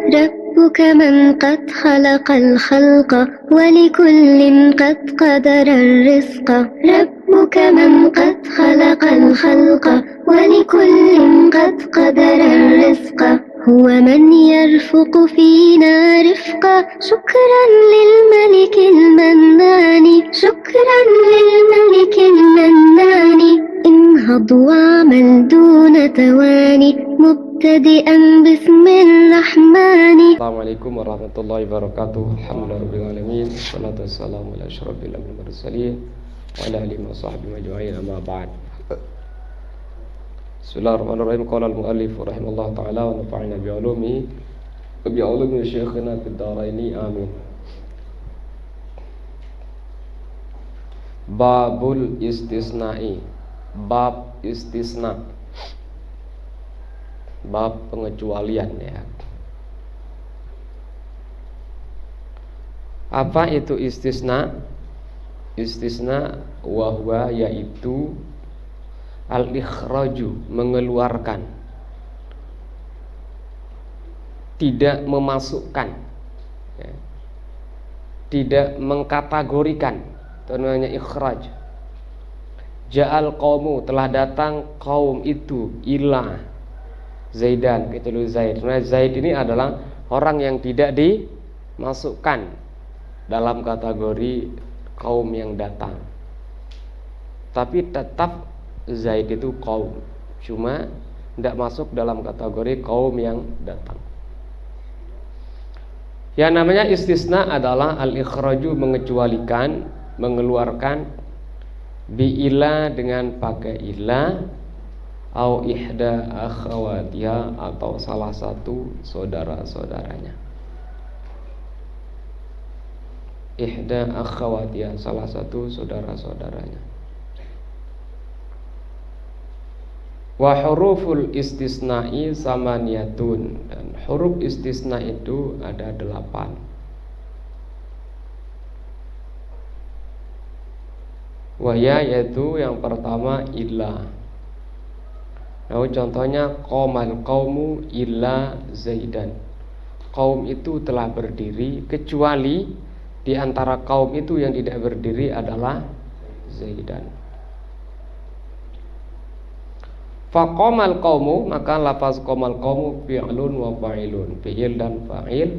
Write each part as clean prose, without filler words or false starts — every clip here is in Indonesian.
ربك من قد خلق الخلق ولكل قد قدر الرزق ربك من قد خلق الخلق ولكل قد قدر الرزق هو من يرفق فينا رفقا شكرا للملك المنان شكرا للملك المنان انهض واعمل دون تواني مبتدئا بسم الرحمن. Assalamualaikum warahmatullahi wabarakatuh. Alhamdulillahirabbil alamin. Wassalatu wassalamu ala asyrofil mursalin wa ala alihi washabbihi ajma'in. Amma ba'd. Bismillahirrahmanirrahim. Qala al-muallif rahimallahu taala wa nafa'ana bi ulumihi wa bi ulumi syekhina fid dharaini amin. Babul istisna'i. Bab istisna. Bab pengecualian ya. Apa itu istisna? Istisna wahwa yaitu al-ikhraju, mengeluarkan, tidak memasukkan ya. Tidak mengkategorikan, itu namanya ikhraj. Ja'al qaumu, telah datang kaum itu, ila Zaidan, gitu loh Zaid. Nah, Zaid ini adalah orang yang tidak dimasukkan dalam kategori kaum yang datang, tapi tetap Zaid itu kaum, cuma tidak masuk dalam kategori kaum yang datang. Yang namanya istisna adalah al-ikhraju, mengecualikan, mengeluarkan, bi'ila, dengan pakai ila, au ihda akhawatiha, atau salah satu saudara-saudaranya. Ihda akhawatiha, salah satu saudara-saudaranya. Wa huruful istisna'i samaniyatun, dan huruf istisna itu ada 8. Wahya, yaitu yang pertama illa. Nah, contohnya qomal qaumu illa Zaidan. Kaum itu telah berdiri kecuali di antara kaum itu yang tidak berdiri adalah Zaidan. Faqamal qaumu, maka lafaz qamal qaumu fi'lun wa fa'ilun, fi'il dan fa'il.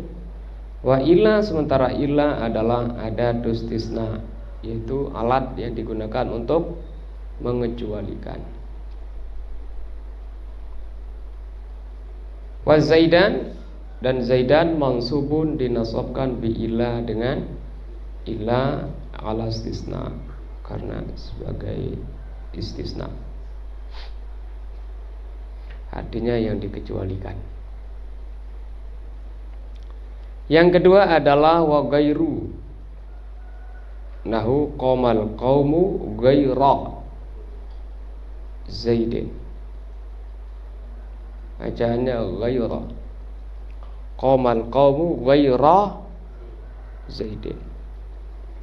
Wa illa, sementara illa adalah adatus istisna, yaitu alat yang digunakan untuk mengecualikan. Wa Zaidan, dan Zaidan mansubun, dinasabkan bi illa, dengan illa ala istisna, karena sebagai istisna, artinya yang dikecualikan. Yang kedua adalah wa ghairu, nahu qamal qaumu ghaira Zaidin, bacaannya ghaira, qamal qaumu ghaira Zaidin.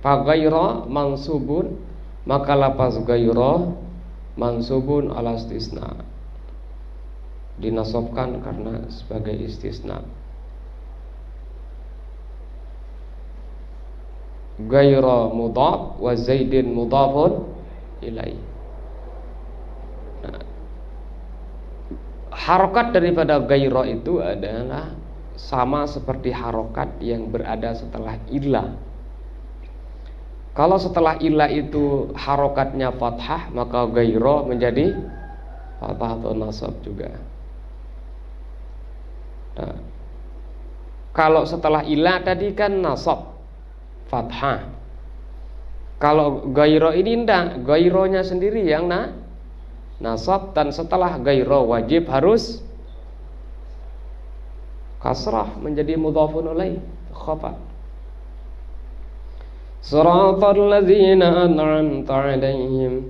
Fa ghaira mansubun, maka lafaz ghaira mansubun ala istisna, dinasabkan karena sebagai istisna. Ghaira mudhaf wa Zaidin mudhafun ilaih. Nah, harokat daripada ghaira itu adalah sama seperti harokat yang berada setelah illa. Kalau setelah illa itu harokatnya fathah, maka ghaira menjadi fathah atau nasab juga. Nah, kalau setelah illa tadi kan nasab fathah. Kalau ghaira ini tidak, ghaironya sendiri yang nasab, dan setelah ghaira wajib harus kasrah menjadi mudhafun ilaih, khabar. Siratal ladzina an'amta 'alaihim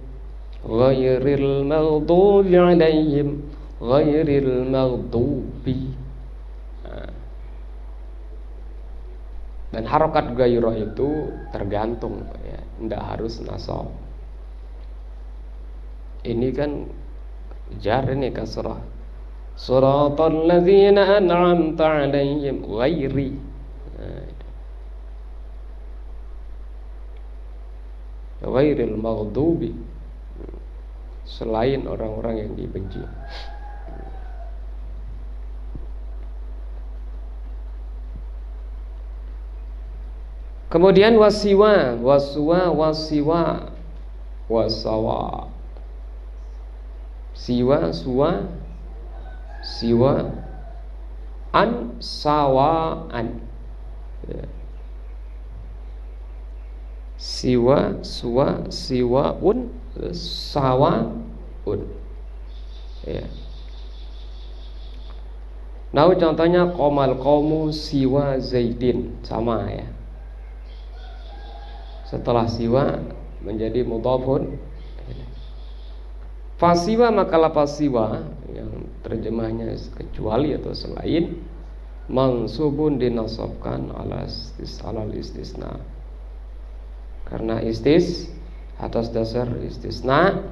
ghairil maghdubi 'alaihim ghairil maghdubi. Dan harokat ghaira itu tergantung ya, tidak harus nasab. Ini kan jar, ini kasrah. Shiratal ladzina an'amta 'alaihim ghairil maghdubi, selain orang-orang yang dibenci. Kemudian wasiwa, wasawa, siwa, suwa, siwa, an, sawaan, ya. Siwa, suwa, siwaun, sawaun, ya. Nah, contohnya qomal qaumu siwa zaidin, sama ya. Setelah siwa menjadi mudhafun. Fasiwa, maka lafaz siwa yang terjemahnya kecuali atau selain, mansubun dinasabkan alal istisna, karena atas dasar istisna.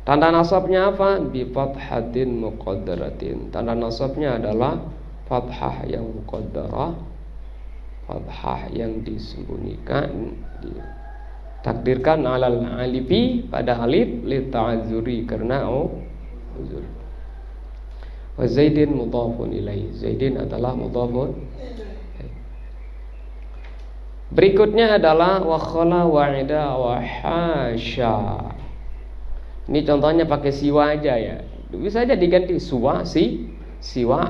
Tanda nasabnya apa? Bi fathatin muqaddaratin. Tanda nasabnya adalah fathah yang muqaddarah, fathah yang disembunyikan, ditakdirkan alal alifi, pada alif, li ta'adzuri, karena uzur. Wa zaidin mudhafun ilaih, zaidin adalah mudhafun. Berikutnya adalah wa khala wa ida wa hasya. Ini contohnya pakai siwa aja ya. Bisa aja diganti suwa, siwa.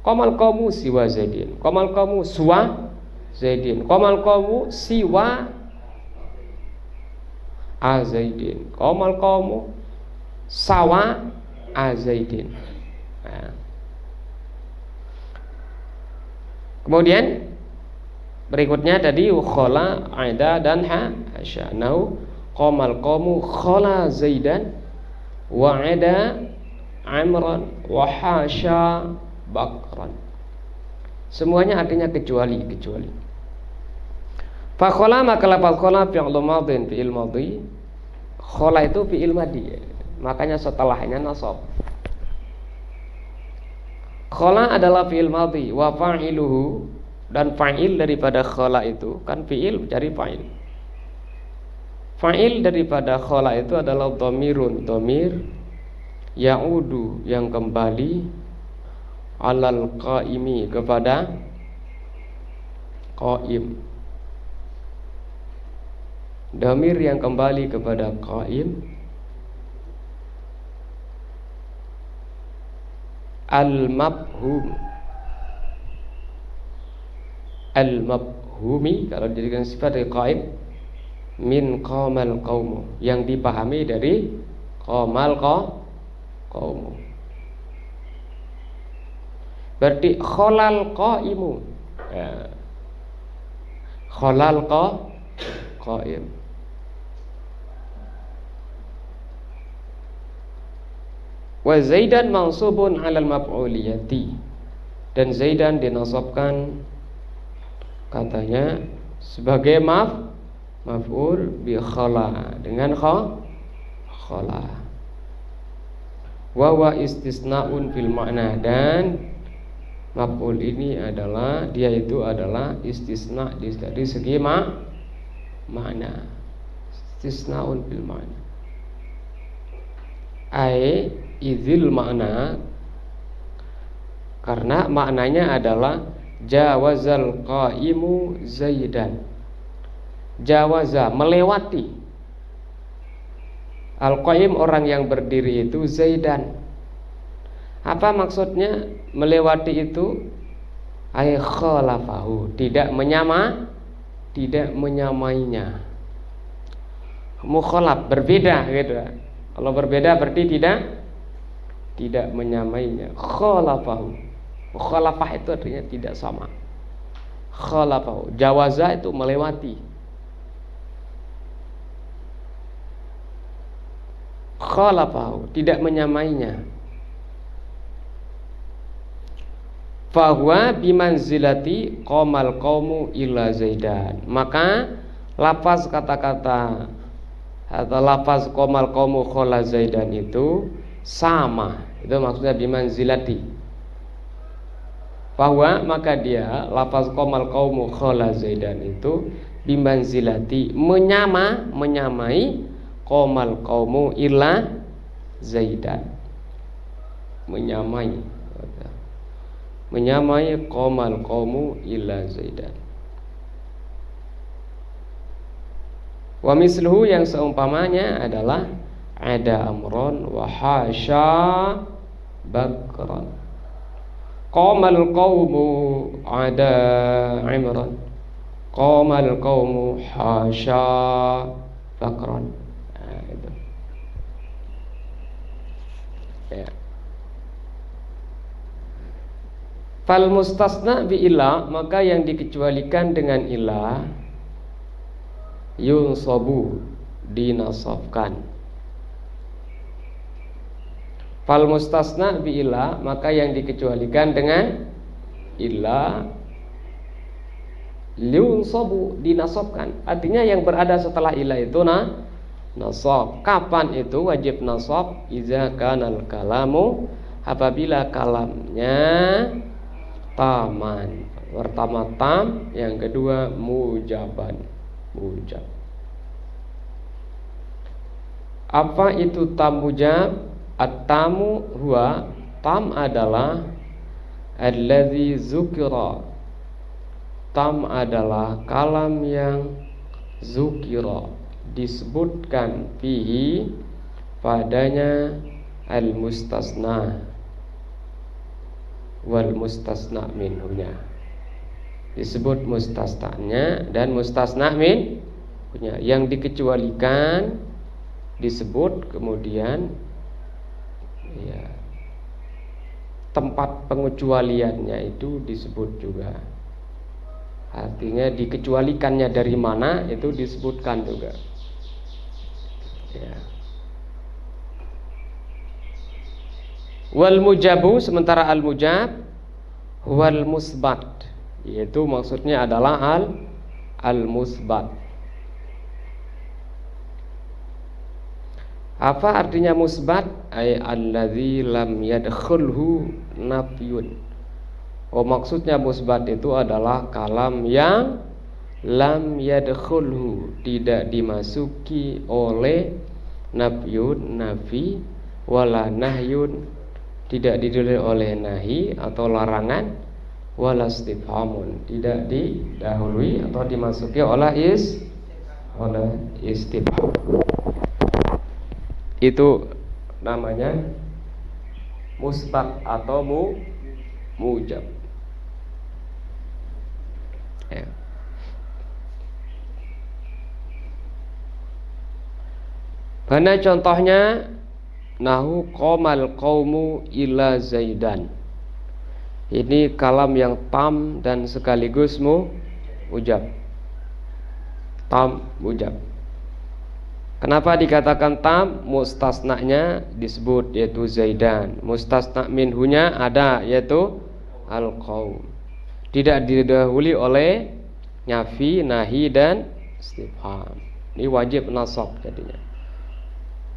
Qamal qaumu siwa zaidin, qamal qaumu suwa zaidin, qamal qaumu siwa a zaidin, qamal qaumu sawa a zaidin. Nah. Kemudian berikutnya tadi khala, aida, dan hasya. Nahu qamal qaumu khala zaidan wa aida amran wa hasya bakran. Semuanya artinya kecuali. Fa khala, maka lafaz khala fi'il madhin, fi'il madhi. Khala itu fi'il madhi, makanya setelahnya nasab. Khala adalah fi'il madhi wa fa'iluhu, dan fa'il daripada khala itu kan fi'il cari fa'il. Fa'il daripada khala itu adalah dhamirun, dhamir ya'udu, yang kembali alal qaimi, kepada qaim. Dhamir yang kembali kepada qaim. Al-mabhum, al-mabhumi kalau dijadikan sifat dari qaim, min qamal qaumu, yang dipahami dari qamal qaumu. Berarti kholal qaimu, ya. Kholal qaim. Wa zaidan mansubun alal maf'uliyati, dan zaidan dinasabkan katanya sebagai maf'ul bi khala, dengan khala. Wa wa istisnaun fil ma'na, dan maf'ul ini adalah, dia itu adalah istisna dari segi makna. Istisnaun fil ma'na, ai idzil makna, karena maknanya adalah jawazal qaimu zaidan. Jawaza, melewati. Al-qaim, orang yang berdiri itu, zaidan. Apa maksudnya melewati itu? Ay khalafahu, tidak menyamainya. Mukhalaf, berbeda gitu. Kalau berbeda berarti tidak menyamainya. Khalafahu, mukhalafah itu artinya tidak sama. Khalafahu, jawaza itu melewati. Khalafahu, tidak menyamainya. Fahuwa bimanzilati qamal qaumu illa zaidan, maka lafaz kata-kata atau lafaz qamal qaumu khala zaidan itu sama Itu maksudnya bimanzilati. Bahwa maka dia lafaz qomal qaumu khala Zaidan itu bimanzilati menyamai qomal qaumu illa Zaidan. Menyamai qomal qaumu illa Zaidan. Wa misluhu yang seumpamanya adalah ada amron wa hasya bakran. Qamal qaumu ada imran. Qamal qaumu hasya bakran. Nah, itu. Ya. Fal mustasna bi illa, maka yang dikecualikan dengan illa yunsabu, dinasabkan. Fal mustasna bi illa, maka yang dikecualikan dengan illa yunsabu, dinasabkan. Artinya yang berada setelah illa itu nasab. Kapan itu wajib nasab? Iza kanal kalamu, apabila kalamnya taman. Pertama tam, yang kedua mujaban. Mujab. Apa itu tam mujab? At-tamu huwa, tam adalah alladzi zukira. Tam adalah kalam yang zukira, disebutkan fihi padanya al-mustasna wal mustasna minhunya. Disebut mustasnanya dan mustasna minhunya. Yang dikecualikan disebut, kemudian ya, tempat pengecualiannya itu disebut juga. Artinya dikecualikannya dari mana itu disebutkan juga. Ya. Wal mujabu, sementara al mujab wal musbat, yaitu maksudnya adalah al musbat. Apa artinya musbat? Ay allazi lam yadkhulhu nafyun. Oh, maksudnya musbat itu adalah kalam yang lam yadkhulhu, tidak dimasuki oleh nafyun, nafi, wala nahyun, tidak didahului oleh nahi atau larangan, wala istifhamun, tidak didahului atau dimasuki oleh istifham. Itu namanya musbat atau mujab. Ya. Mana contohnya? Nahu qomal qaumu ila Zaidan. Ini kalam yang tam dan sekaligus mujab. Tam mujab. Kenapa dikatakan tam? Mustasnanya disebut, yaitu Zaidan. Mustasna minhunya ada, yaitu al-qaum. Tidak didahului oleh nafi, nahi dan istifham. Ini wajib nasab jadinya.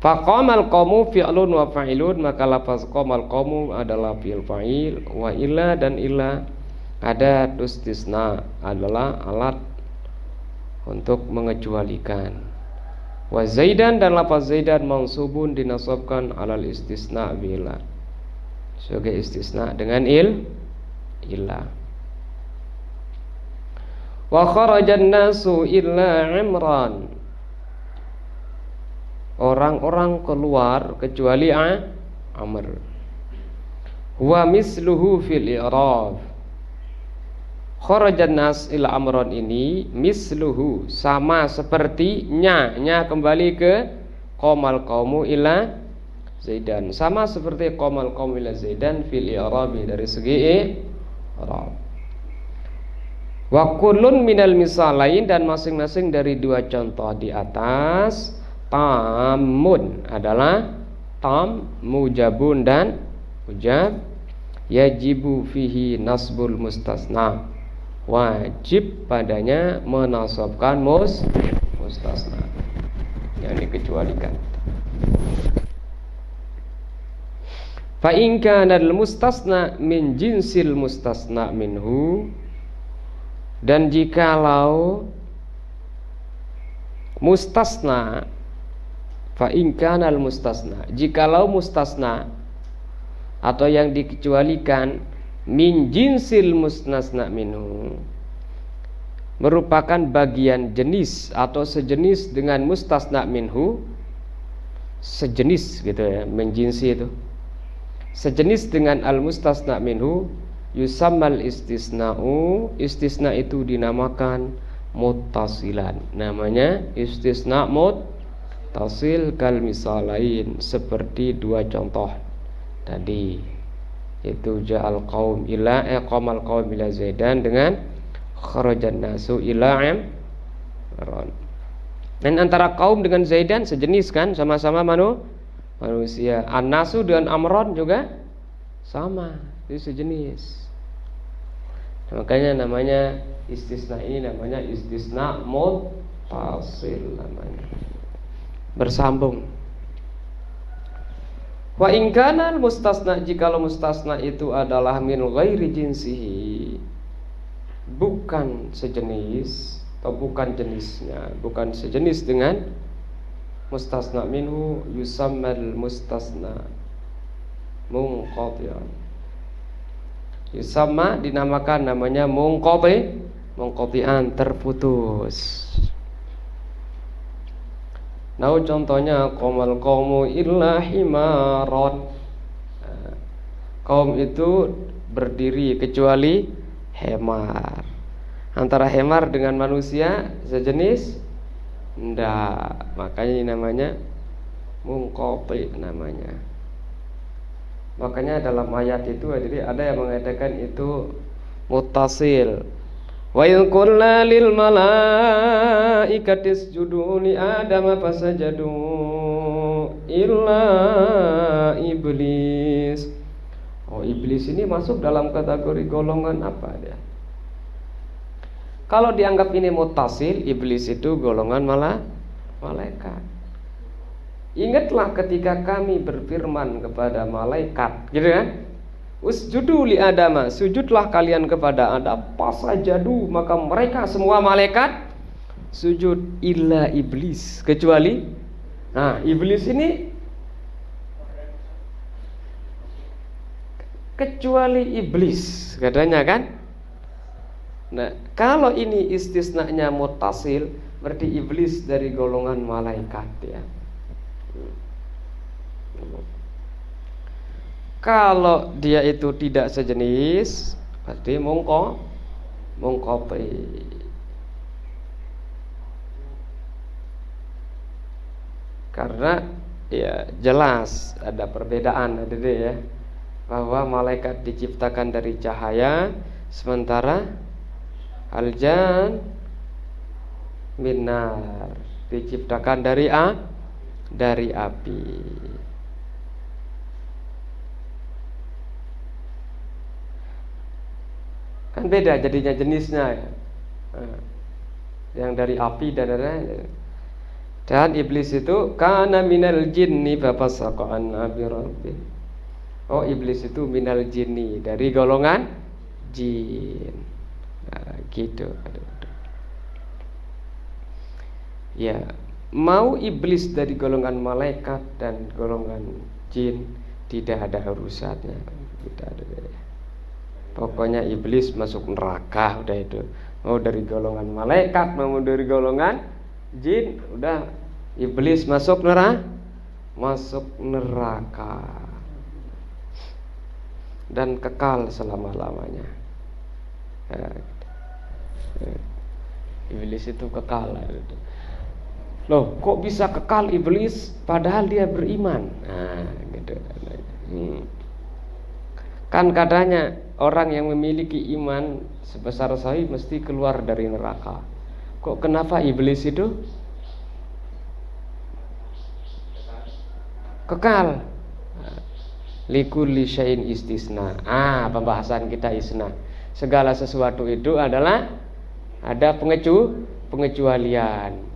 Faqamal qaumu fi'lun wa fa'ilun, maka lafaz qamal qaumu adalah fi'il fa'il, wa illa dan illa ada istisna, adalah alat untuk mengecualikan. Wa Zaidan, dan lafaz Zaidan mansubun, dinasabkan alal istisna bila, sebagai istisna dengan illa. Wa kharajan nasu illa Imran, orang-orang keluar kecuali Amr. Wa misluhu fil i'rab. Kharajan nas ila amron ini misluhu, sama seperti nya kembali ke qomal qaumu ila Zaidan, sama seperti qomal qaumu ila Zaidan fil i'rabi, dari segi i'rab. Wa kullun minal misalain, dan masing-masing dari dua contoh di atas tamun adalah tam, mujabun dan mujab, yajibu fihi nasbul mustasna, wajib padanya menasabkan mustasna yang dikecualikan. Fa in kana al mustasna min jinsil mustasna minhu, dan jikalau mustasna, fa in kana al mustasna, jikalau mustasna atau yang dikecualikan min jinsil mustasna minhu merupakan bagian jenis atau sejenis dengan mustasna minhu, sejenis gitu ya, menjinsi itu sejenis dengan al mustasna minhu, yusammal istisna'u, istisna itu dinamakan muttasilan, namanya istisna muttasil, kal misalain, seperti dua contoh tadi, itu ja'al qaum ila qamal qaum ila zaidan dengan kharajan nasu ila amron. Dan antara kaum dengan zaidan sejenis kan, sama-sama manusia. An-nasu dengan amron juga sama, itu sejenis. Makanya namanya istisna ini namanya istisna muttasil namanya, bersambung. Wa in kana mustasna, jikalau mustasna itu adalah min ghairi jinsihi, bukan sejenis atau bukan jenisnya, bukan sejenis dengan mustasna minhu, yusammal mustasna munqati'an, yusamma dinamakan namanya munqati'an, terputus. Nah, contohnya qamal qaumu illa himaron, kaum itu berdiri kecuali hemar. Antara hemar dengan manusia sejenis? Enggak, makanya ini namanya munqati namanya. Makanya dalam ayat itu jadi ada yang mengatakan itu muttasil. Wa in qulna lil malaikati isjudu li adama fasajadu illa iblis. Oh, iblis ini masuk dalam kategori golongan apa dia? Kalau dianggap ini muttasil, iblis itu golongan malaikat. Ingatlah ketika kami berfirman kepada malaikat, gitu kan? Usjudu li adama, sujudlah kalian kepada Adam, fasajadu, maka mereka semua malaikat sujud, illa iblis, kecuali iblis ini, kecuali iblis katanya kan. Nah, kalau ini istisnanya muttasil, berarti iblis dari golongan malaikat ya. Kalau dia itu tidak sejenis, berarti munqati. Karena ya jelas ada perbedaan ada deh ya, bahwa malaikat diciptakan dari cahaya, sementara aljan minar diciptakan dari api. Kan beda jadinya jenisnya ya. Yang dari api dan iblis itu kana minal jinni fafasaqa an amri rabbih. Oh, iblis itu minal jinni, dari golongan jin. Nah, gitu. Ya, mau iblis dari golongan malaikat dan golongan jin tidak ada urusannya, tidak ada. Pokoknya iblis masuk neraka udah itu. Mau dari golongan malaikat, mau dari golongan jin, udah iblis masuk neraka dan kekal selama-lamanya. Iblis itu kekal. Loh, kok bisa kekal iblis padahal dia beriman? Nah, gitu. Kan katanya orang yang memiliki iman sebesar sawi mesti keluar dari neraka. Kok kenapa iblis itu kekal? Likulli syai'in istisna. Pembahasan kita isna. Segala sesuatu itu adalah ada pengecualian.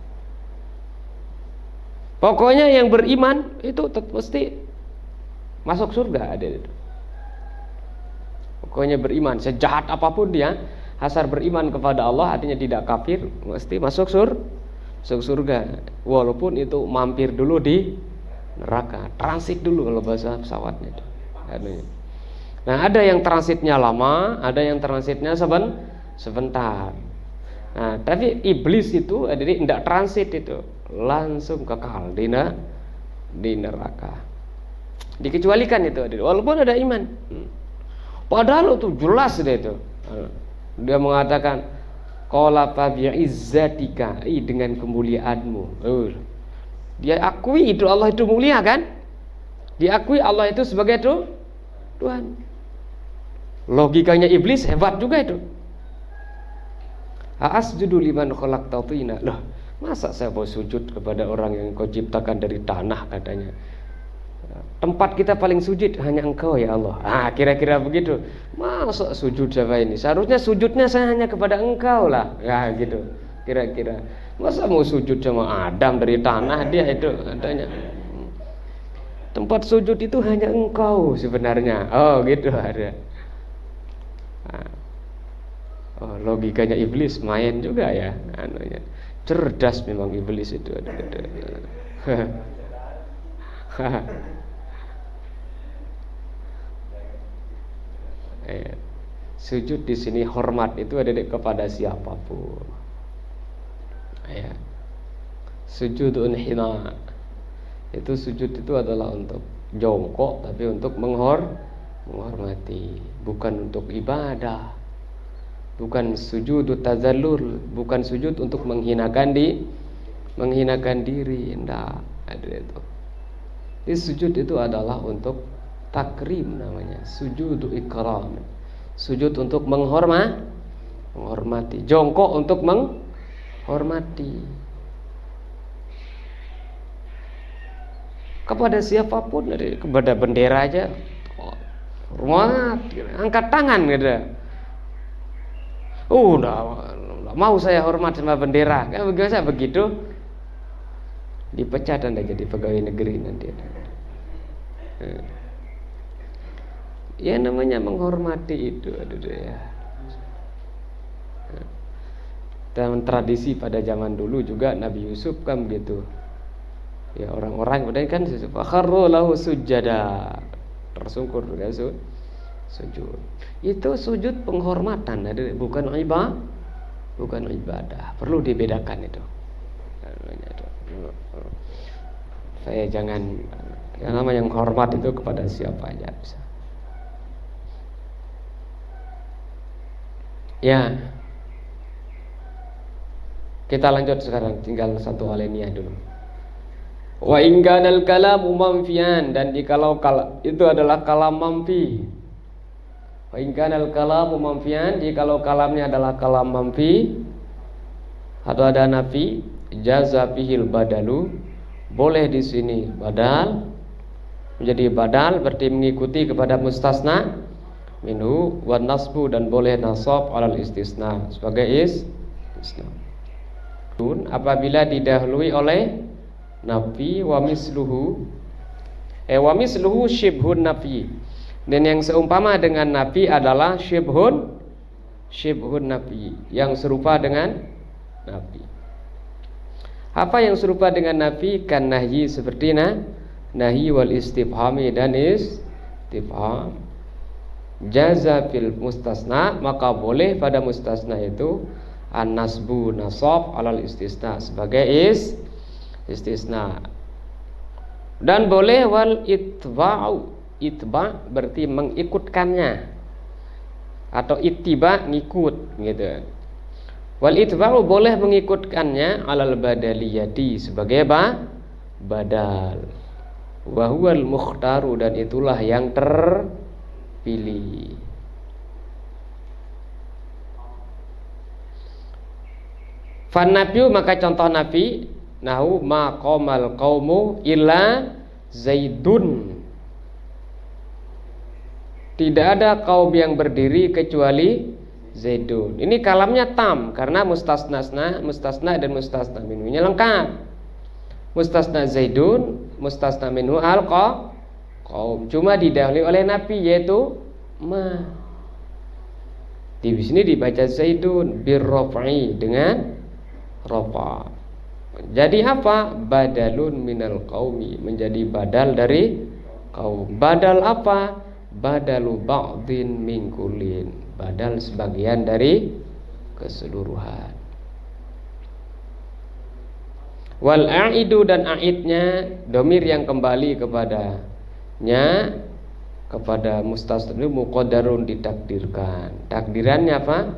Pokoknya yang beriman itu mesti masuk surga ada itu. Pokoknya beriman, sejahat apapun dia, asal beriman kepada Allah artinya tidak kafir, mesti masuk surga. Walaupun itu mampir dulu di neraka, transit dulu kalau bahasa pesawatnya itu. Nah, ada yang transitnya lama, ada yang transitnya sebentar. Nah, tapi iblis itu jadi tidak transit itu, langsung kekal di neraka. Dikecualikan itu, walaupun ada iman. Padahal itu jelas itu. Dia mengatakan qala fa bi'izzatika, dengan kemuliaanmu. Dia akui itu Allah itu mulia kan? Diakui Allah itu sebagai Tuhan. Logikanya iblis hebat juga itu. Asjudu liman khalaqta tina. Loh, masa saya mau sujud kepada orang yang kau ciptakan dari tanah katanya. Tempat kita paling sujud hanya engkau ya Allah. Kira-kira begitu. Masa sujud siapa ini? Seharusnya sujudnya saya hanya kepada engkau lah. Ya gitu. Kira-kira. Masa mau sujud sama Adam dari tanah dia itu katanya. Tempat sujud itu hanya engkau sebenarnya. Oh gitu ada. Logikanya iblis main juga ya. Cerdas memang iblis itu. Sujud di sini hormat itu ada kepada siapapun. Sujudun hina. Itu sujud itu adalah untuk jongkok tapi untuk menghormati, bukan untuk ibadah. Bukan sujud tazallul, bukan sujud untuk menghinakan diri. Enggak, ada itu. Jadi sujud itu adalah untuk takrim namanya, sujud ikram. Sujud untuk menghormati, jongkok untuk menghormati. Kepada siapapun, kepada bendera aja hormat, angkat tangan gitu. Udah mau saya hormat sama bendera. Kan biasa begitu. Dipecat Anda jadi pegawai negeri nanti. Ya namanya menghormati itu ya. Dan tradisi pada zaman dulu juga Nabi Yusuf kan begitu. Ya orang-orang udah kan fakharru lahu sujada. Tersungkur ya sujud. Itu sujud penghormatan, bukan ibadah. Perlu dibedakan itu. Saya jangan yang namanya yang hormat itu kepada siapa aja bisa. Ya. Kita lanjut sekarang, tinggal satu alenia dulu. Wa in kanal kalamu manfian, dan jikalau itu adalah kalam manfi. Wa in kanal kalamu manfian, jikalau kalamnya adalah kalam manfi atau ada nafi, jaza fihil badalu, boleh di sini badal menjadi badal berarti mengikuti kepada mustasna minhu, wan nasbu, dan boleh nasab alal istisna sebagai istisna apabila didahului oleh nafi. Wa misluhu syibhun nafi, dan yang seumpama dengan nafi adalah syibhun nafi, yang serupa dengan nafi. Apa yang serupa dengan nafi? Kan nahyi, seperti nahyi wal istifhami dan istifham. Jaza fil mustasna, maka boleh pada mustasna itu an-nasbu nasab alal istisna sebagai istisna, dan boleh wal itba'u, itba berarti mengikutkannya, atau ittiba ngikut gitu. Wal itba'u boleh mengikutkannya alal badaliyati sebagai badal. Wa huwal mukhtaru, dan itulah yang terpilih. Fan nafiu, maka contoh nafi nahu ma qomal qaumu illa zaidun, tidak ada kaum yang berdiri kecuali zaidun. Ini kalamnya tam karena mustasna dan mustasna minhunya lengkap. Mustasna zaidun, mustasna minhu qaum. Cuma didahului oleh Nabi yaitu ma. Di sini dibaca Zaidun birraf'i dengan rafa. Jadi apa? Badalun minal qaumi, menjadi badal dari kaum. Badal apa? Badalu ba'din min kullin, badal sebagian dari keseluruhan. Wal a'idu, dan a'idnya domir yang kembali kepadanya, kepada mustasna muqaddarun, ditakdirkan. Takdirannya apa?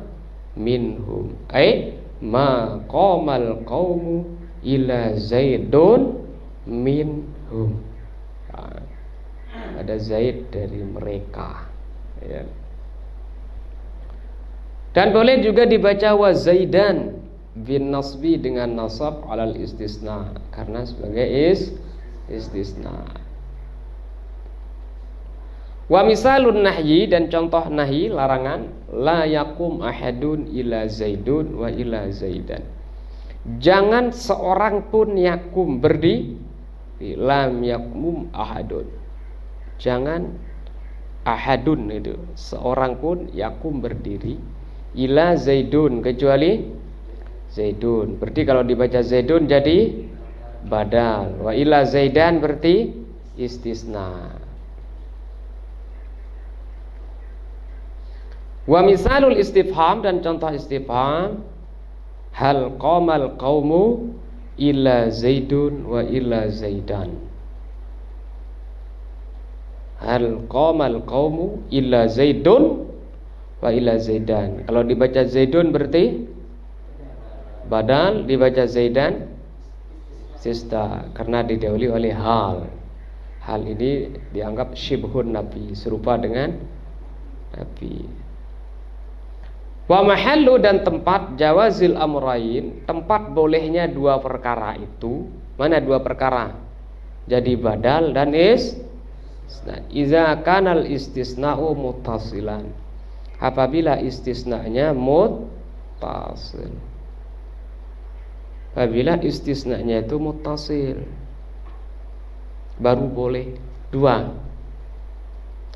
Minhum ai ma qamal qaumu ila zaidun minhum. Ada Zaid dari mereka, ya. Dan boleh juga dibaca wa Zaidan bin nasbi dengan nasab alal istisna, karena sebagai istisna. Wa misalun nahyi, dan contoh nahi larangan, la yakum ahadun ila zaidun wa ila zaidan. Jangan seorang pun yakum berdiri, lam yakum ahadun. Jangan ahadun itu seorang pun yakum berdiri, ila zaidun kecuali zaidun. Berarti kalau dibaca zaidun jadi badal, wa ila zaidan berarti istisna. Wa misalul istifham, dan contoh istifham, hal qamal qaumu ila zaidun wa ila zaidan. Hal qamal qaumu illa zaidun wa illa zaidan. Kalau dibaca zaidun berarti badal, dibaca zaidan sista, karena didahului oleh hal. Hal ini dianggap syibhun nabi, serupa dengan nabi. Wa mahallu, dan tempat jawazil amrain, tempat bolehnya dua perkara itu. Mana dua perkara? Jadi badal dan iza kanal istisna'u muttasilan, apabila istisna'nya muttasil. Apabila istisna'nya itu muttasil, baru boleh dua.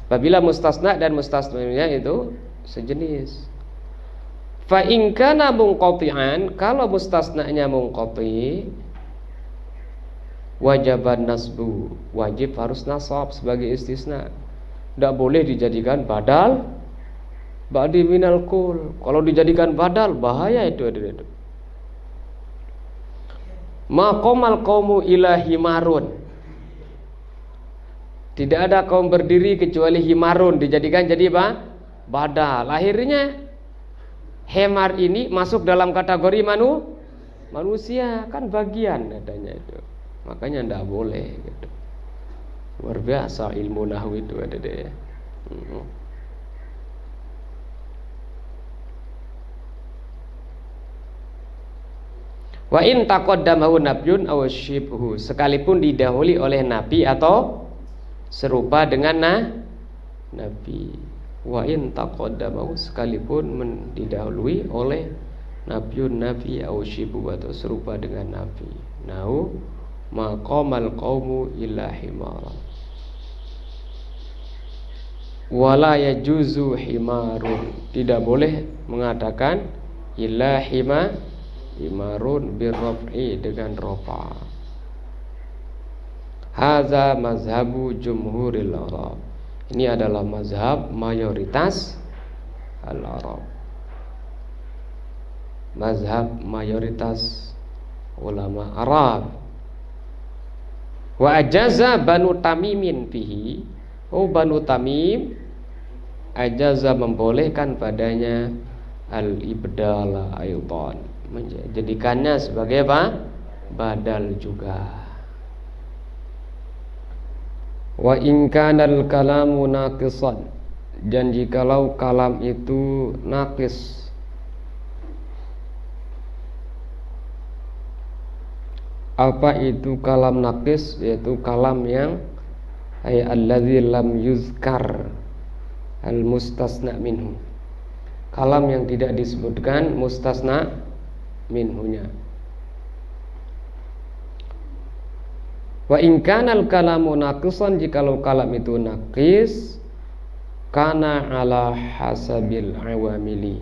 Apabila mustasna dan mustasnanya itu sejenis. Fa in kana munqati'an, kalau mustasnanya munqati, wajaban nasbu, wajib harus nasab sebagai istisna. Tidak boleh dijadikan badal ba'di minal kul. Kalau dijadikan badal bahaya itu. Ma qamal qaumu ila himarun, tidak ada kaum berdiri kecuali himarun, dijadikan jadi apa? Badal. Akhirnya himar ini masuk dalam kategori manusia, kan bagian adanya itu. Makanya tidak boleh gitu. Luar biasa ilmu nahwu itu ada deh. Wa in taqaddamahu nabyun aw syibhu, sekalipun didahului oleh nabi atau serupa dengan nabi. Wa in taqaddamahu, sekalipun didahului oleh nabyun, nabi, aw syibhu, atau serupa dengan nabi. Nahu maqamal qaumu illa himara, wala yajuzu himarun, tidak boleh mengatakan illa himarun birraf'i dengan rafa. Hadza mazhabu jumhuril Arab, ini adalah mazhab mayoritas al-Arab, mazhab mayoritas ulama Arab. Wa ajaza Banu Tamimin bihi, Banu Tamim ajaza membolehkan padanya al-ibdala aydan, menjadikannya sebagai apa? Badal juga. Wa in kanal kalamu naqisan, dan jikalau kalam itu naqis, apa itu kalam naqis? Yaitu kalam yang alladzi lam yuzkar al mustasna minhu, kalam yang tidak disebutkan mustasna minhunya. Wa in kanal kalamu naqisan, jikalau kalam itu naqis, kana ala hasabil awamili,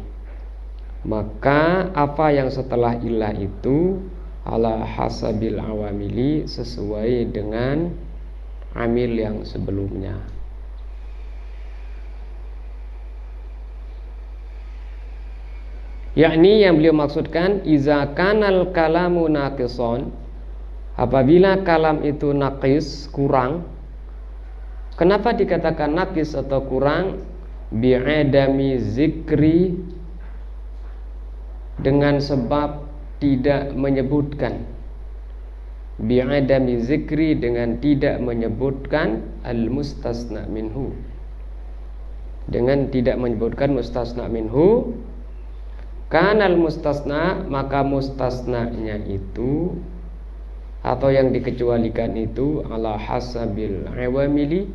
maka apa yang setelah ilah itu ala hasabil awamili, sesuai dengan amil yang sebelumnya. Yakni yang beliau maksudkan, iza kanal kalamu naqison, apabila kalam itu naqis, kurang. Kenapa dikatakan naqis atau kurang? Bi'adami zikri, dengan sebab tidak menyebutkan. Bi'adami zikri, dengan tidak menyebutkan al-mustasna minhu, dengan tidak menyebutkan mustasna minhu. Kanal mustasna, maka mustasnanya itu atau yang dikecualikan itu ala hasabil awamili,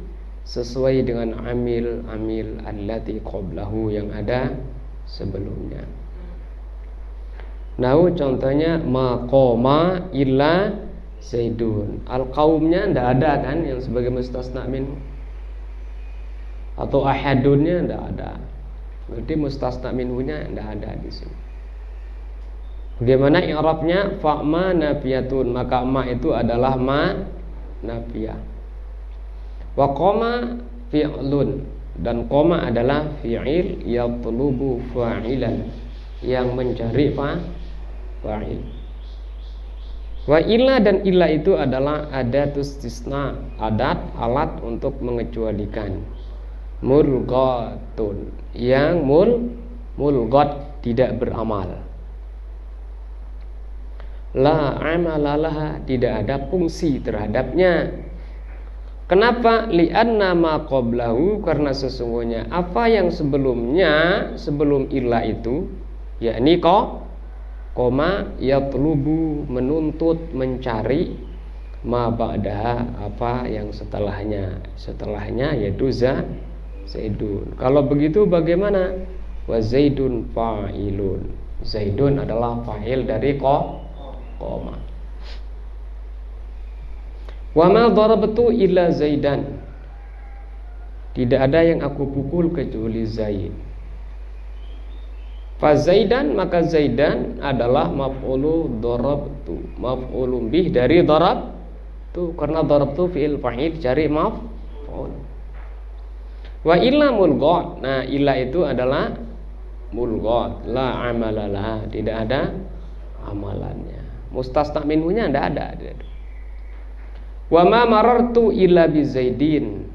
sesuai dengan amil-amil allati qablahu, yang ada sebelumnya. Nah, contohnya maqama illa zaidun, al-qaumnya tidak ada kan yang sebagai mustasna minhu, atau ahadunnya tidak ada, berarti mustasna minhunya tidak ada di sini. Bagaimana i'rabnya? Fa'ma nafiyatun, maka ma itu adalah ma nafiyah. Wa qama fi'lun, dan qama adalah fi'il yatlubu fa'ilan, yang mencari fa'il. Wa illa, dan illa itu adalah adatus istisna, adat alat untuk mengecualikan. Mulghatun, yang mulghat tidak beramal. La amalalaha, tidak ada fungsi terhadapnya. Kenapa? Li'anna ma qablahu, karena sesungguhnya apa yang sebelumnya, sebelum illa itu, yakni koma yatlubu, menuntut, mencari, ma ba'daha, apa yang setelahnya yaitu zaidun. Kalau begitu bagaimana? Wa zaidun fa'ilun, zaidun adalah fa'il dari koma. Wa ma darabtu illa zaidan, tidak ada yang aku pukul kecuali Zaid. Fa zaidan, maka zaidan adalah maf'ulu darabtu, maf'ulun bih dari darabtu, karena darabtu fi'il fa'il cari maf'ul. Wa illa mulghat, nah illa itu adalah mulghat, la amalalah, tidak ada amalannya. Mustasna minhunya tidak ada. Wa ma marartu illa bi zaidin,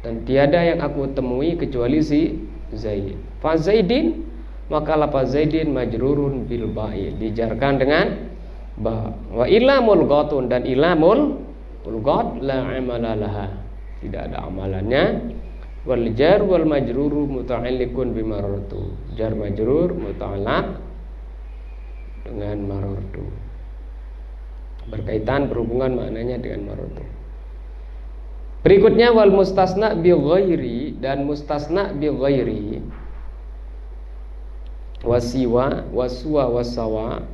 dan tiada yang aku temui kecuali si Zaid. Fa zaidin, maka lafaz zaidin majrurun bil ba'i, dijarkan dengan ba. Wa illa mulghatun, dan illa mulghat la amalalaha, tidak ada amalannya. Wal jar wal majruru muta'alliqun bi marartu, jar majrur muta'allaq dengan marartu, berkaitan, berhubungan maknanya dengan marartu. Berikutnya wal mustasna bi ghairi, dan mustasna bi ghairi, wasiwa waswa wasawa,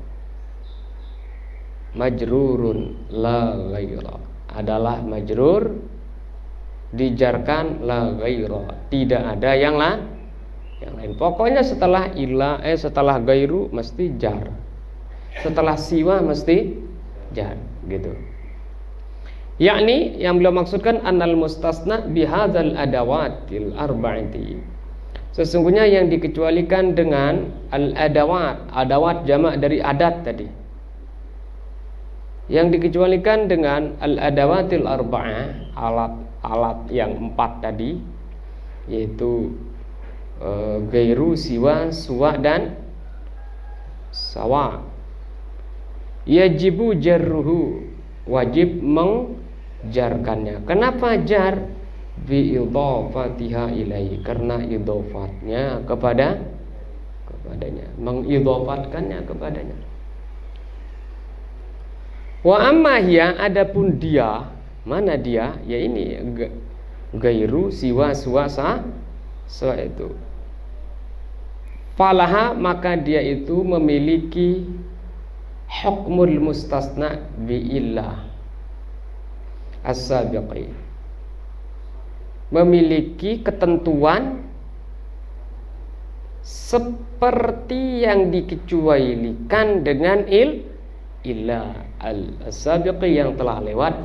majrurun la ghaira, adalah majrur, dijarkan la ghaira, tidak ada yang lain. Pokoknya setelah setelah ghairu mesti jar, setelah siwa mesti jar, gitu. Yakni yang beliau maksudkan annal mustasna bihadzal adawatil arba'ati, sesungguhnya yang dikecualikan dengan al adawat, adawat jamak dari adat tadi, yang dikecualikan dengan al adawatil arba'ah, alat yang 4 tadi, yaitu gairu, siwa, suwa, dan sawa. Yajibu jarruhu, wajib menjarkannya. Kenapa jar? Bi idhafatiha ilaihi, karena idhofatnya kepadanya, mengidhofatkannya kepadanya. Wa amma hiya, adapun dia, mana dia? Ya ini gairu, siwa, suwa, sa itu. Falaha, maka dia itu memiliki hukmul mustasna bi illah as-sabiqi, memiliki ketentuan seperti yang dikecualikan dengan illah al-sabiqi yang telah lewat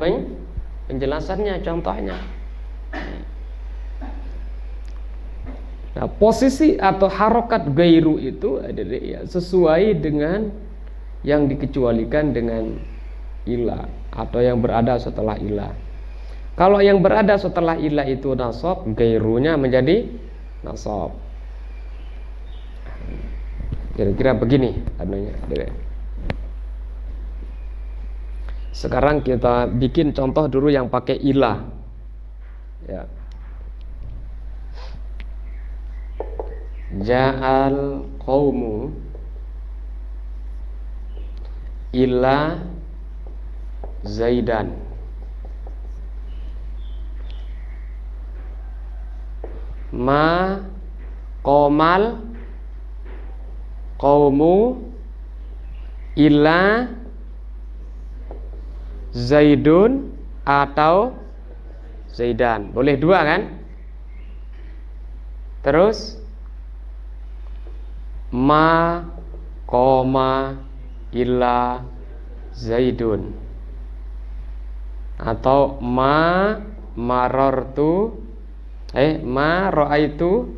penjelasannya. Contohnya, nah, posisi atau harokat gairu itu adalah ya, sesuai dengan yang dikecualikan dengan ilah atau yang berada setelah ilah. Kalau yang berada setelah ilah itu nasab, gairunya menjadi nasab. Kira-kira begini anunya. Sekarang kita bikin contoh dulu yang pakai ilah. Ya. Ja'al qaumu illa Zaidan. Ma qomal qaumu illa Zaidun atau Zaidan. Boleh dua kan? Terus ma qoma illa Zaidun atau ma marartu ma ra'aitu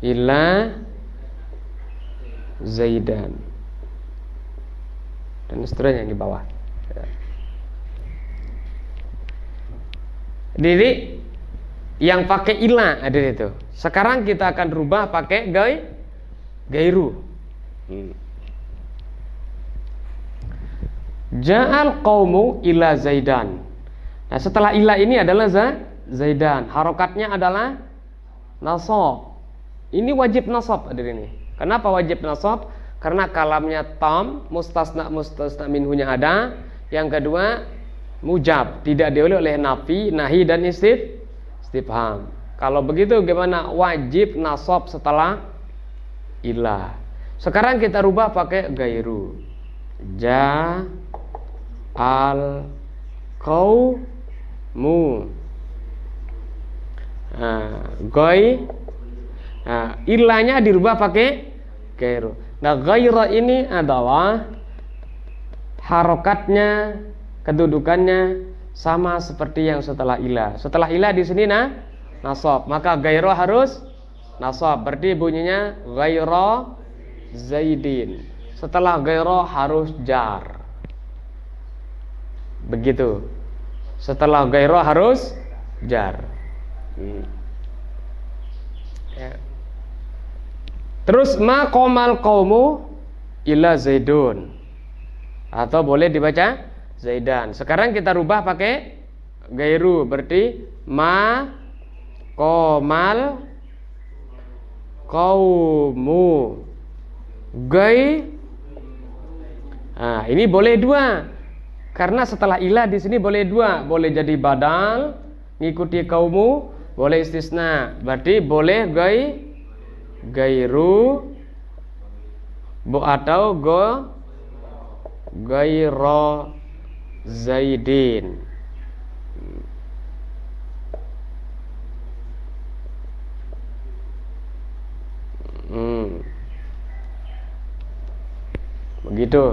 illa Zaidan, dan seterusnya di bawah. Jadi yang pakai ilah ada itu. Sekarang kita akan rubah pakai gairu. Ja'al qaumu ila Zaidan. Nah, setelah ilah ini adalah Zaidan. Harokatnya adalah nasab. Ini wajib nasab ada ini. Kenapa wajib nasab? Karena kalamnya tam, mustasna minhunya ada. Yang kedua mujab, tidak dioleh oleh nafi, nahi dan istifham. Kalau begitu gimana? Wajib nasab setelah ilah. Sekarang kita rubah pakai gairu. Ja al qaumu. Ilahnya dirubah pakai gairu. Nah, gaira ini adalah harokatnya, kedudukannya sama seperti yang setelah ilah. Setelah ilah di sini nasab, maka gaira harus nasab. Berarti bunyinya gaira Zaidin. Setelah gaira harus jar. Begitu. Setelah gaira harus jar. Ya. Terus ma qomal qaumu illa Zaidun, atau boleh dibaca Zaidan. Sekarang kita rubah pakai gairu, berarti ma qomal qaumu gai. Nah, ini boleh dua. Karena setelah ilah di sini boleh dua, boleh jadi badal ngikuti kaumu, boleh istisna. Berarti boleh gairu atau gairo Zaidin. Begitu.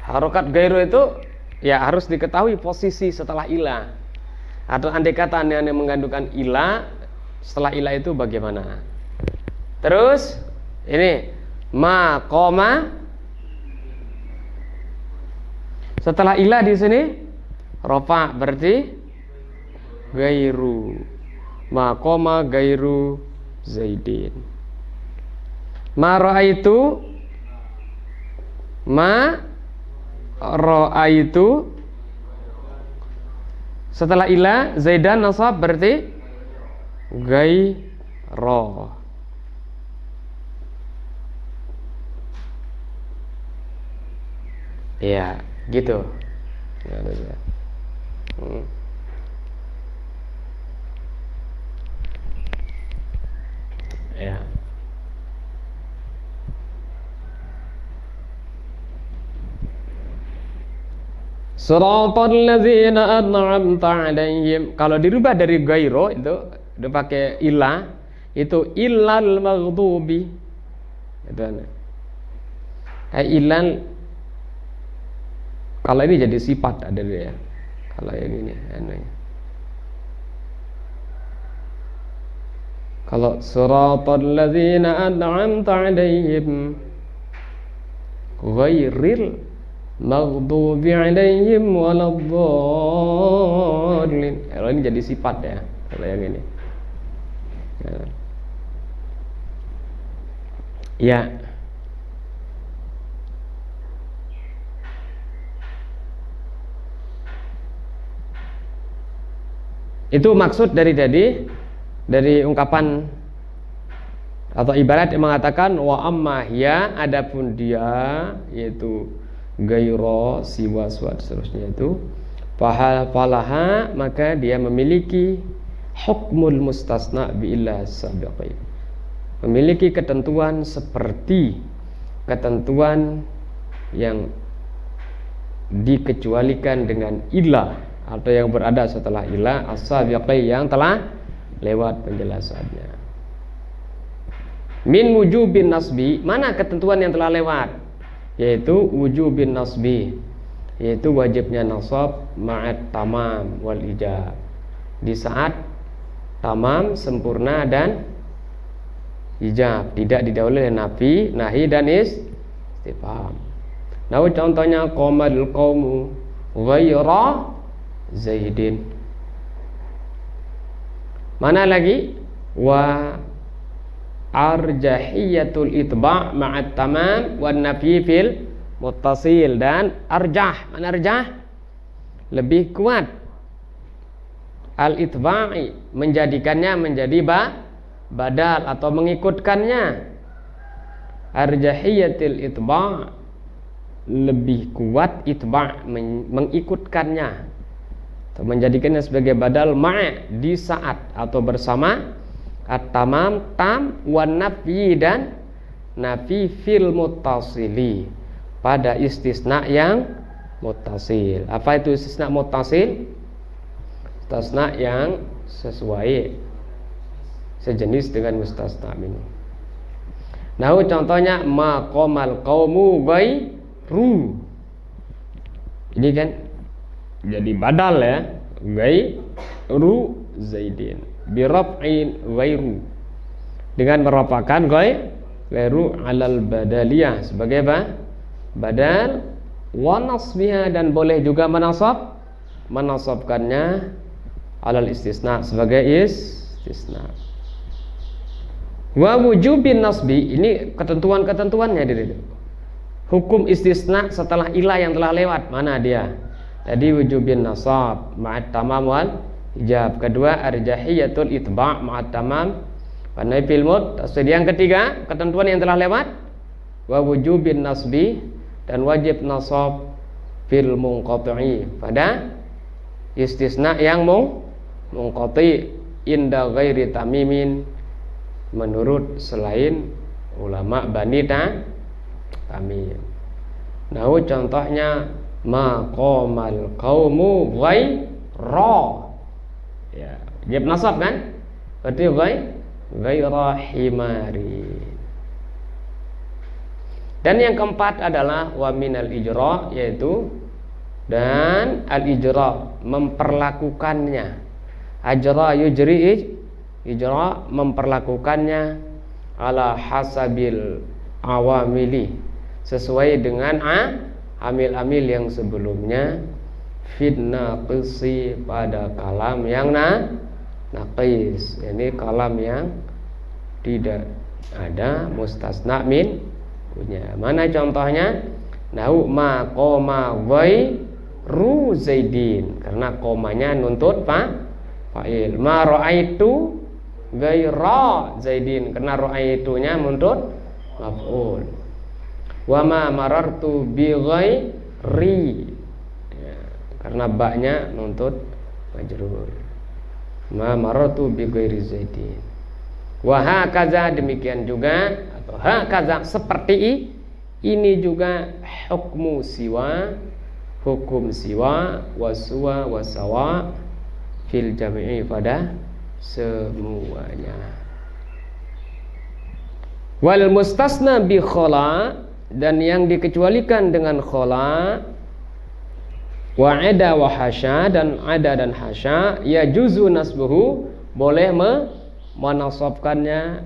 Harokat gairu itu ya harus diketahui posisi setelah ilah. Atau andai kata anda menggandungkan ilah, setelah ilah itu bagaimana? Terus ini ma qoma, setelah ilah di sini rofa, berarti gairu. Ma qoma gairu Zaidin. Ma ra'aitu, ma ra'aitu, setelah ilah Zaidan nasab, berarti gairo. Ya, gitu. Siratal ladzina an'amta 'alaihim. Kalau dirubah dari gairo itu udah pakai ilah, itu illal maghdubi. Itu ilal, kalau ini jadi sifat ada dia. Kalau yang ini kalau siratal ladzina an'amta 'alaihim ghairil maghdubi 'alaihim waladdallin. Kalau ini jadi sifat ya. Kalau yang ini. Ya. Itu maksud dari ungkapan atau ibarat yang mengatakan wa amma hiya, adapun dia yaitu gairo siwa seterusnya itu falaha, maka dia memiliki hukmul mustasna bi illah sabiqi, memiliki ketentuan seperti ketentuan yang dikecualikan dengan ilah atau yang berada setelah ilah as-sabiqi, yang telah lewat penjelasannya. Min wujubin nasbi, mana ketentuan yang telah lewat? Yaitu wujubin nasbi, yaitu wajibnya nasab ma'at tamam wal ijab, di saat tamam sempurna dan ijab, tidak didahului oleh nafi, nahi dan istifham. Nah, contohnya qamal qaumu ghaira zaidin. Mana lagi? Wa arjahiyatul itba' ma'at tamam wan nafi fil muttasil. Dan arjah, mana arjah? Lebih kuat al itba'i, menjadikannya menjadi badal atau mengikutkannya. Arjahiyatil itba', lebih kuat itba' mengikutkannya atau menjadikannya sebagai badal ma' di saat atau bersama at-tamam tam wan nafi dan nafi fil muttasili, pada istisna yang muttasil. Apa itu istisna muttasil? Istisna yang sesuai, sejenis dengan mustasna minhu. Nah, contohnya maqamal qaumu ghairu, ini kan jadi badal ya, ghairu zaidin bi raf'in ghairu, dengan merafakan ghairu alal badaliyah sebagai badal, wa nasbiha, dan boleh juga menasabkannya alal istisna sebagai istisna. Wa wujubin nasbi, ini ketentuan-ketentuannya diri. Hukum istisna setelah ilah yang telah lewat, mana dia? Tadi wujubin nasab ma'at tamam wal ijab. Kedua arjahiyatul itba' ma'at tamam wa naifil muttasil. Yang ketiga, ketentuan yang telah lewat, wa wujubin nasbi, dan wajib nasab fil munqati'i, pada istisna yang munqati inda ghairi tamimin, menurut selain ulama Bani Tamim. Nah, contohnya maqamal qaumu ghaira, ya, wajib nasab kan? Berarti ghaira himari. Dan yang keempat adalah wa minal ijra, yaitu dan al ijra, memperlakukannya. Ajra yujri, ijra memperlakukannya ala hasabil awamili, sesuai dengan amil-amil yang sebelumnya, fitna qisi, pada kalam yang naqis, ini kalam yang tidak ada mustasna min punya. Mana contohnya? Nahu ma qoma ghairu zaidin, karena komanya nuntut fa'il. Ma ra'aitu ghaira zaidin, karena ra'aitunya nuntut maf'ul. Wa ma marartu bi ghairi, ya, karena baknya nuntut majrur. Ma marartu bi ghairi zaidin. Wa hakaza, demikian juga, atau hakaza seperti ini juga hukmu siwa, hukum siwa waswa wasawa fil jami'i pada semuanya. Wal mustasna bi khala, dan yang dikecualikan dengan khala, wa ada wa hasya, dan ada dan hasya, ya juzu nasbuhu, boleh menasabkannya,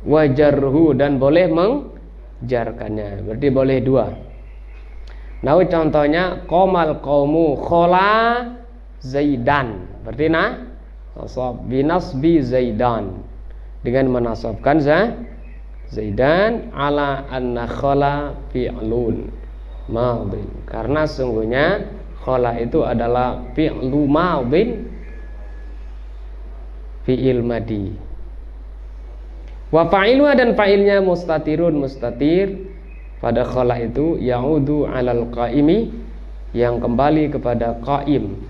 wa jarhu, dan boleh mengjarkannya. Berarti boleh dua. Nah, contohnya qomal qaumu khala zaidan, berarti nasab binasbi zaidan, dengan menasabkan zaidan ala anna khala fi'lun madin, karena sungguhnya khala itu adalah fi'lu madin, fi'il madi. Wa fa'iluha, dan fa'ilnya mustatirun, mustatir pada khala itu, ya'udu 'alal qaimi, yang kembali kepada qaim,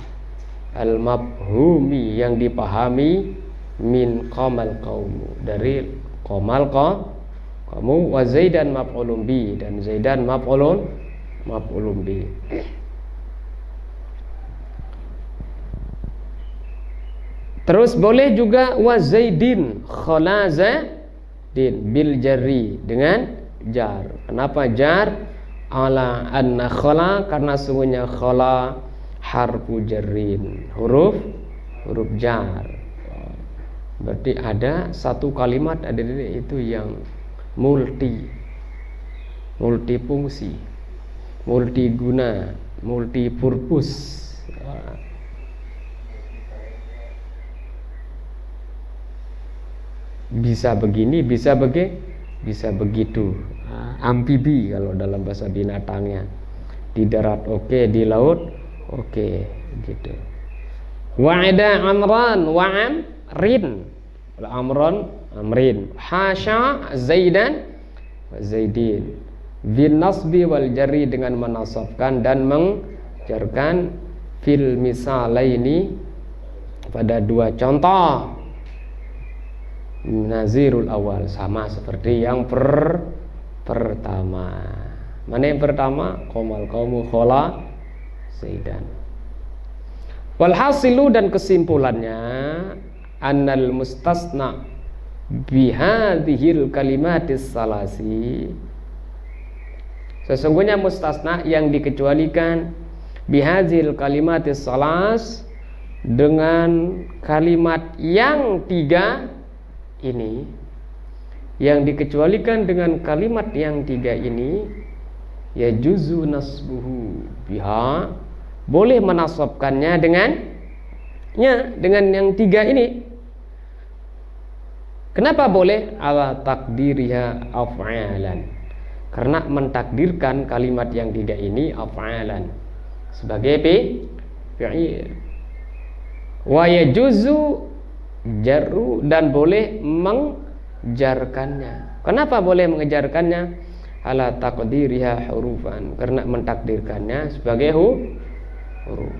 al mafhumi, yang dipahami, min qamal qaumu, dari qamal qaumu, wa zaidan maf'ulun bi, dan zaidan maf'ulun bi. Terus boleh juga wa zaidin khalazadin bil jarri, dengan jar. Kenapa jar? Ala anna khala, karena sungguhnya khala harfu jarrin, huruf jar. Berarti ada satu kalimat ada itu yang multifungsi, multiguna, multipurpose. Bisa begini, bisa begitu. Amfibi kalau dalam bahasa binatangnya. Di darat oke, di laut oke, gitu. Wa'ada amran wa amrin, amrin, hasya zaidan wa zaidin, bin nasbi wal jarri, dengan menasabkan dan mengjarkan, fil misalaini, pada dua contoh, nazirul awal, sama seperti yang pertama. Mana yang pertama? Qomal qaumu khala zaidan. Walhasilu, dan kesimpulannya, annal mustasna bihadhil kalimatis salasi, sesungguhnya mustasna yang dikecualikan, bihadhil kalimatis salas, dengan kalimat yang tiga ini, yang dikecualikan dengan kalimat yang tiga ini, ya juzu nasbuhu biha, boleh menasabkannya dengan yang tiga ini. Kenapa boleh? Ala takdiriha af'alan, karena mentakdirkan kalimat yang tiga ini af'alan sebagai fi'il. Wa yajuzu jarru, dan boleh menjarkannya. Kenapa boleh mengejarkannya? Ala takdiriha hurufan, karena mentakdirkannya sebagai huruf.